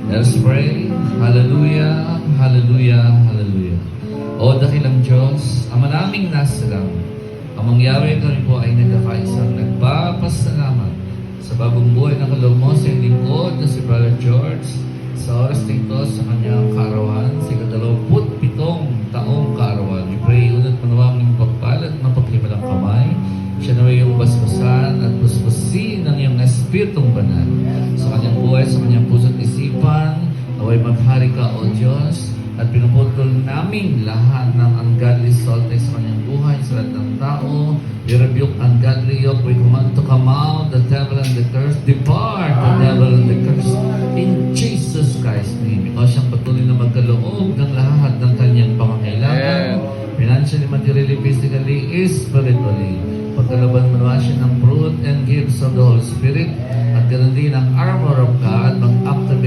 Let's pray. Hallelujah, hallelujah, hallelujah. O dakilang Diyos, ang maraming nasalang, ang mangyari kami po ay nagkakaisang nagpapasalamat sa bagong buhay na kaloob mo sa lingkod na si Brother George sa oras nito sa kanyang kaarawan, sa 27 taong kaarawan. We pray, unat manawang yung pagpalat ng paghimalang kamay, siya na yung basbasan at busbusin ng iyong Espiritong Banal sa kanyang buhay, sa kanyang puso't isipan, naway maghari ka, O Diyos, at pinuputol namin lahat ng ungodly salt sa kanyang buhay, sa lahat ng tao. We rebuke ungodly yoke. We command to come out, the devil and the curse. Depart, the devil and the curse. In Jesus Christ's name. Because siyang patuloy na magkaloob ng lahat ng kanyang pangangailangan. Financially, materially, physically, spiritually. Pagkalaban mo naman siya ng fruit and gifts of the Holy Spirit. At ganoon din ang armor of God mag-activate